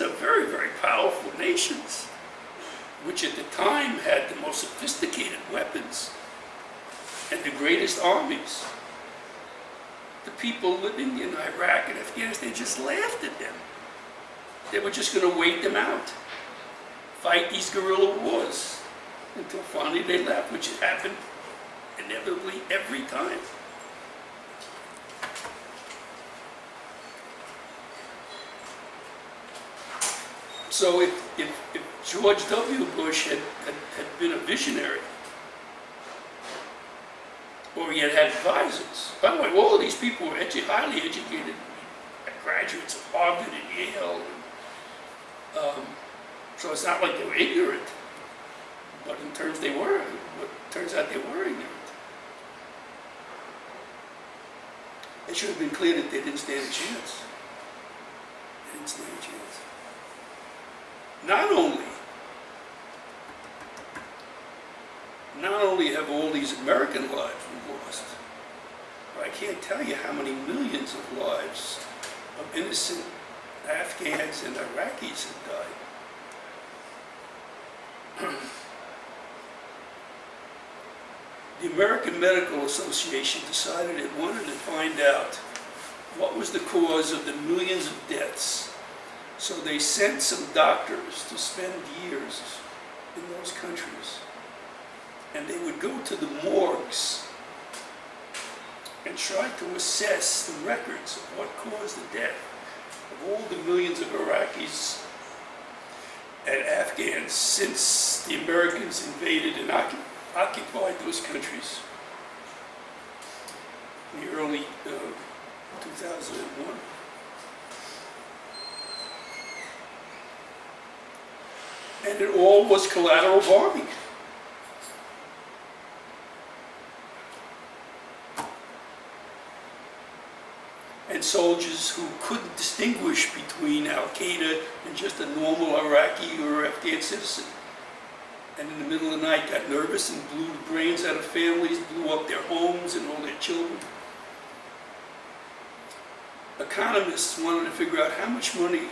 of very, very powerful nations, which at the time had the most sophisticated weapons and the greatest armies. The people living in Iraq and Afghanistan just laughed at them. They were just going to wait them out, fight these guerrilla wars, until finally they left, which happened inevitably every time. So if George W. Bush had been a visionary, or he had advisors. By the way, all of these people were highly educated, graduates of Harvard and Yale. So it's not like they were ignorant, but in terms they were. It turns out they were ignorant. It should have been clear that they didn't stand a chance. They didn't stand a chance. Not only have all these American lives been lost, but I can't tell you how many millions of lives of innocent Afghans and Iraqis have died. The American Medical Association decided it wanted to find out what was the cause of the millions of deaths. So they sent some doctors to spend years in those countries. And they would go to the morgues and try to assess the records of what caused the death of all the millions of Iraqis and Afghans since the Americans invaded and occupied those countries in the early 2001. And it all was collateral bombing. And soldiers who couldn't distinguish between Al-Qaeda and just a normal Iraqi or Afghan citizen. And in the middle of the night got nervous and blew the brains out of families, blew up their homes and all their children. Economists wanted to figure out how much money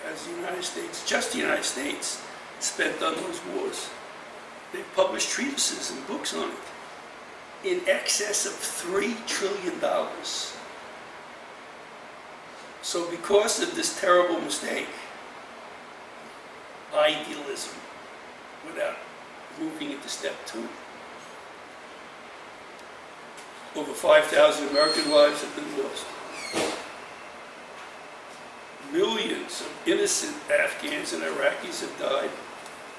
has the United States, just the United States, spent on those wars. They published treatises and books on it in excess of $3 trillion. So because of this terrible mistake, idealism, without moving into step 2, over 5,000 American lives have been lost. Millions of innocent Afghans and Iraqis have died,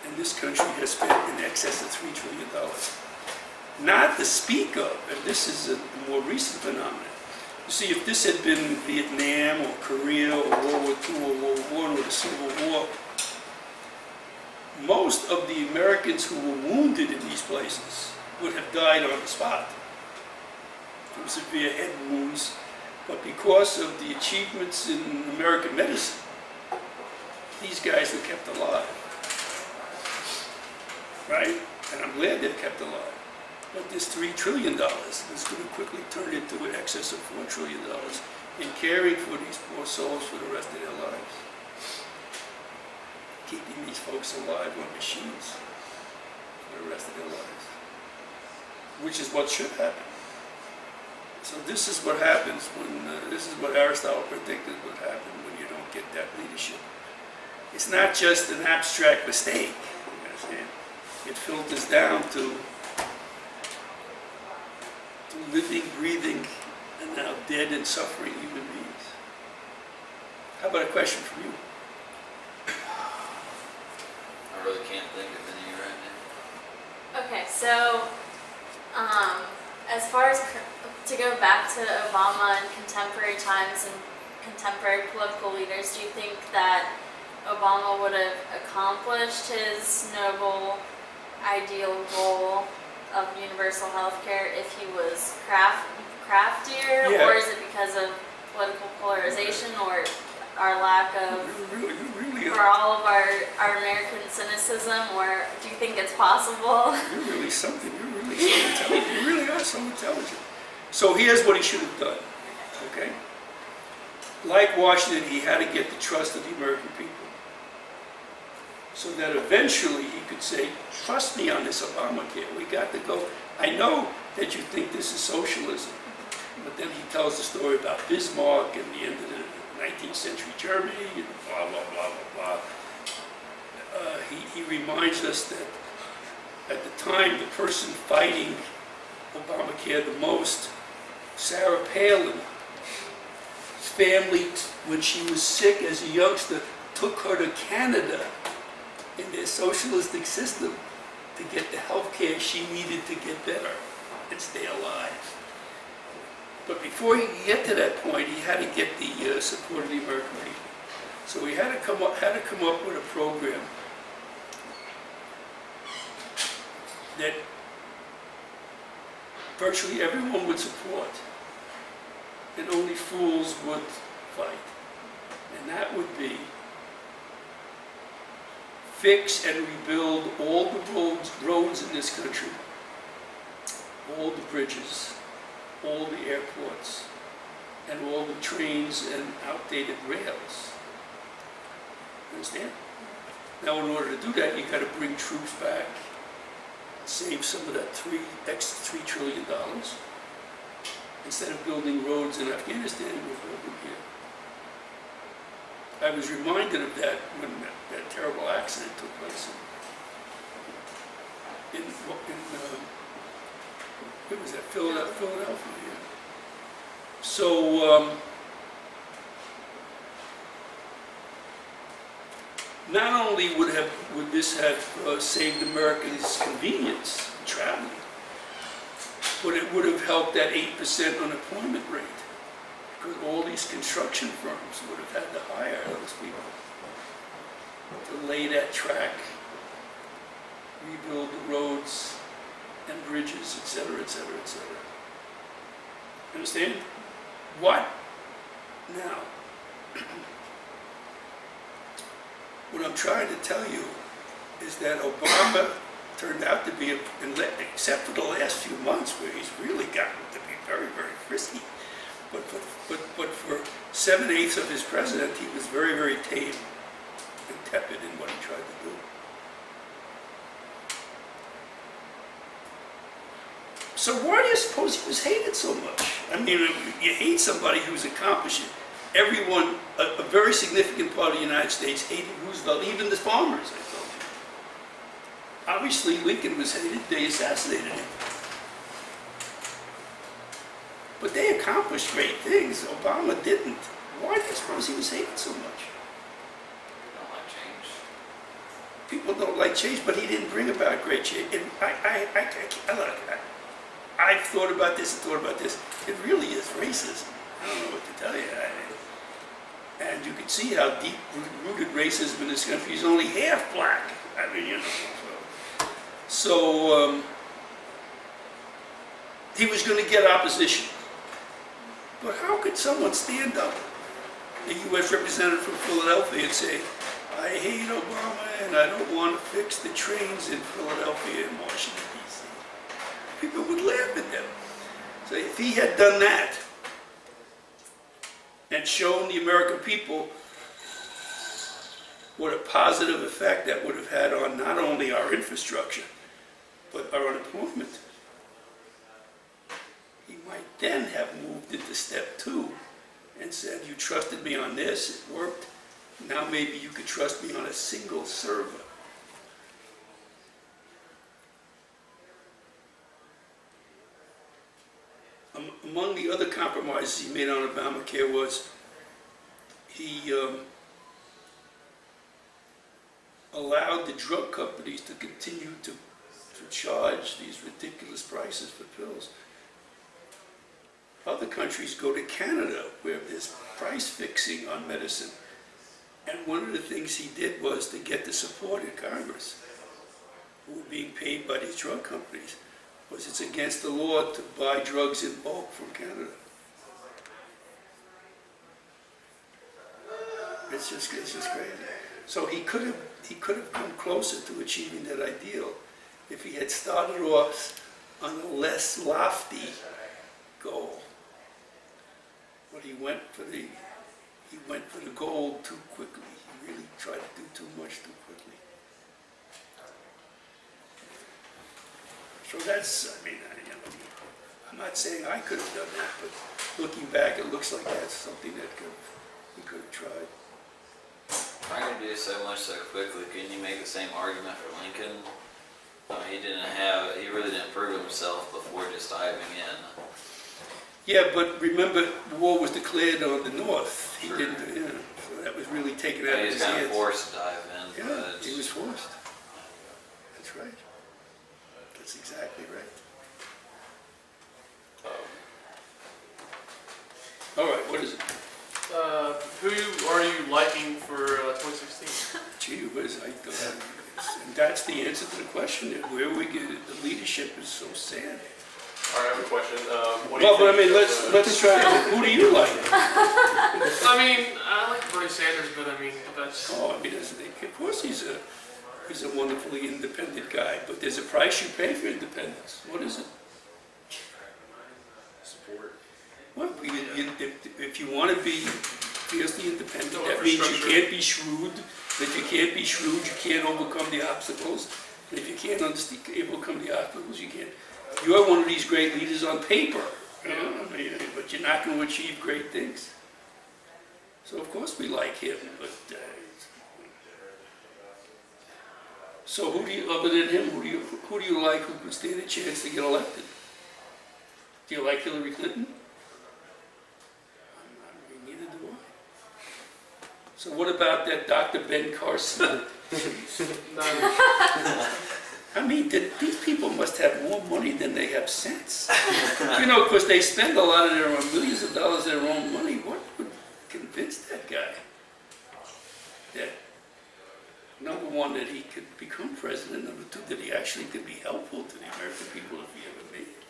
and this country has spent in excess of $3 trillion. Not to speak of, and this is a more recent phenomenon. You see, if this had been Vietnam or Korea or World War II or World War I or the Civil War, most of the Americans who were wounded in these places would have died on the spot from severe head wounds. But because of the achievements in American medicine, these guys were kept alive. Right? And I'm glad they're kept alive. But this $3 trillion is going to quickly turn into an excess of $4 trillion in caring for these poor souls for the rest of their lives. Keeping these folks alive on machines for the rest of their lives. Which is what should happen. So this is what happens when, this is what Aristotle predicted would happen when you don't get that leadership. It's not just an abstract mistake. You understand? It filters down to living, breathing, and now dead and suffering human beings. How about a question from you? I really can't think of any right now. Okay, so as far as to go back to Obama and contemporary times and contemporary political leaders, do you think that Obama would have accomplished his noble, ideal goal of universal health care if he was craftier? Yeah. Or is it because of political polarization or our lack of, or all of our American cynicism, or do you think it's possible? You're really something. You're really so intelligent. You really are so intelligent. So here's what he should have done. Okay? Like Washington, he had to get the trust of the American people. so that eventually he could say, trust me on this Obamacare, we got to go. I know that you think this is socialism, but then he tells the story about Bismarck and the end of the 19th century Germany, and blah, blah, blah, blah, blah. He reminds us that at the time, the person fighting Obamacare the most, Sarah Palin's family, when she was sick as a youngster, took her to Canada in their socialistic system to get the health care she needed to get better and stay alive. But before he could get to that point, he had to get the support of the American people. So he had to come up with a program that virtually everyone would support, and only fools would fight. And that would be fix and rebuild all the roads in this country, all the bridges, all the airports, and all the trains and outdated rails. Understand? Now, in order to do that, you got to bring troops back, save some of that extra $3 trillion. Instead of building roads in Afghanistan, we're building here. I was reminded of that when that terrible accident took place in what was that, Philadelphia. Yeah. So, not only would this have saved Americans convenience in traveling, but it would have helped that 8% unemployment rate, because all these construction firms would have had to hire those people to lay that track, rebuild the roads and bridges, et cetera, et cetera, et cetera. Understand? What? Now, what I'm trying to tell you is that Obama turned out to be, except for the last few months where he's really gotten to be very, very frisky, but for 7/8 of his presidency, he was very, very tame and tepid in what he tried to do. So why do you suppose he was hated so much? I mean, you hate somebody who's accomplishing. Everyone, a very significant part of the United States hated Roosevelt, even the farmers, I told you. Obviously, Lincoln was hated. They assassinated him. But they accomplished great things. Obama didn't. Why do you suppose he was hated so much? They don't like change. People don't like change, but he didn't bring about great change. And I've thought about this and thought about this. It really is racism. I don't know what to tell you. And you can see how deep-rooted racism in this country is only half black. I mean, you know. So he was going to get opposition. But how could someone stand up, a U.S. representative from Philadelphia, and say, I hate Obama and I don't want to fix the trains in Philadelphia and Washington, D.C.? People would laugh at them. So if he had done that and shown the American people what a positive effect that would have had on not only our infrastructure, but our unemployment, he might then have moved into step 2 and said, you trusted me on this, it worked, now maybe you could trust me on a single server. Among the other compromises he made on Obamacare was he allowed the drug companies to continue to charge these ridiculous prices for pills. Other countries go to Canada where there's price fixing on medicine. And one of the things he did was to get the support in Congress, who were being paid by these drug companies, was it's against the law to buy drugs in bulk from Canada. It's just crazy. So he could have come closer to achieving that ideal if he had started off on a less lofty goal. But he went for the goal too quickly. He really tried to do too much too quickly. So that's, I mean, I'm not saying I could have done that, but looking back, it looks like that's something that we could have tried. Trying to do so much so quickly, couldn't you make the same argument for Lincoln? He really didn't prove himself before just diving in. Yeah, but remember, the war was declared on the North. He Sure. didn't, so that was really taken out He of was his kind of hands. forced to dive in, Yeah, but he was forced. That's right. That's exactly right. All right, what is it? Who are you liking for 2016? Gee whiz, and that's the answer to the question. Where we get it, the leadership is so sad. All right, I have a question. What do you Well, but I think mean, of, let's try. Who do you like? I mean, I like Bernie Sanders, but I mean, that's. Oh, I mean, of course he's a wonderfully independent guy, but there's a price you pay for independence. What is it? Support. Well, if you want to be fiercely independent, No that means you infrastructure. can't be shrewd. If you can't be shrewd, you can't overcome the obstacles. And if you can't overcome the obstacles, you can't. You are one of these great leaders on paper, you know? I mean, but you're not going to achieve great things. So of course we like him, but so who do you, other than him, who do you like who could stand a chance to get elected? Do you like Hillary Clinton? Neither do I. So what about that Dr. Ben Carson? I mean, these people must have more money than they have sense. You know, because they spend a lot of their own, millions of dollars of their own money. What would convince that guy that, number one, that he could become president, number two, that he actually could be helpful to the American people if he ever made it?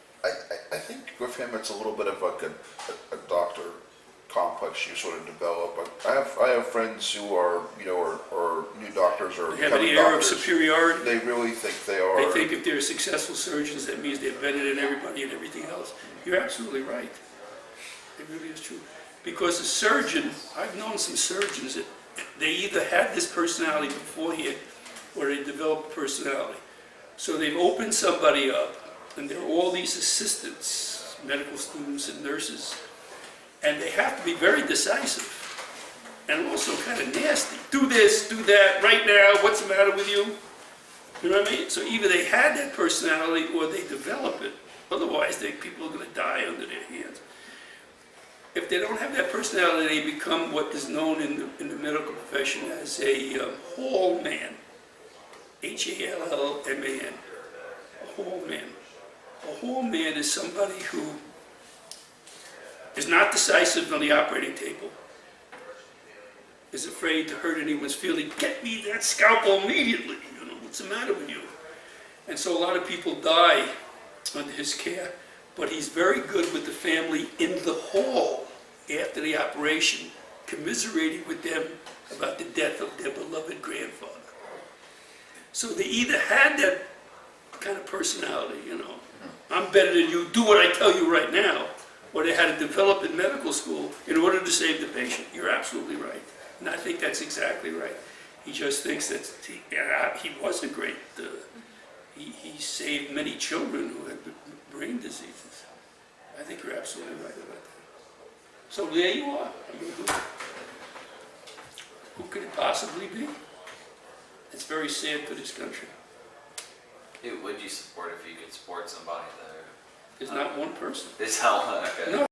I think with him it's a little bit of like a doctor complex you sort of develop. I have friends who are are new doctors or They have an becoming air of doctors. superiority. They really think they are. They think if they're successful surgeons, that means they're better than everybody and everything else. You're absolutely right. It really is true. Because a surgeon, I've known some surgeons that they either had this personality beforehand or they developed personality. So they've opened somebody up, and there are all these assistants, medical students and nurses, and they have to be very decisive and also kind of nasty. Do this, do that, right now, what's the matter with you? You know what I mean? So either they had that personality or they develop it. Otherwise, people are going to die under their hands. If they don't have that personality, they become what is known in the medical profession as a hall man. Hallman. A hall man. A hall man is somebody who is not decisive on the operating table, is afraid to hurt anyone's feeling. Get me that scalpel immediately. You know, what's the matter with you? And so a lot of people die under his care, but he's very good with the family in the hall after the operation, commiserating with them about the death of their beloved grandfather. So they either had that kind of personality, I'm better than you, do what I tell you right now, or they had to develop in medical school in order to save the patient. You're absolutely right. And I think that's exactly right. He just thinks that he was a great, he saved many children who had brain diseases. I think you're absolutely right about that. So there you are. I mean, who could it possibly be? It's very sad for this country. who would you support if you could support somebody though? There's not one person. It's how, okay. No.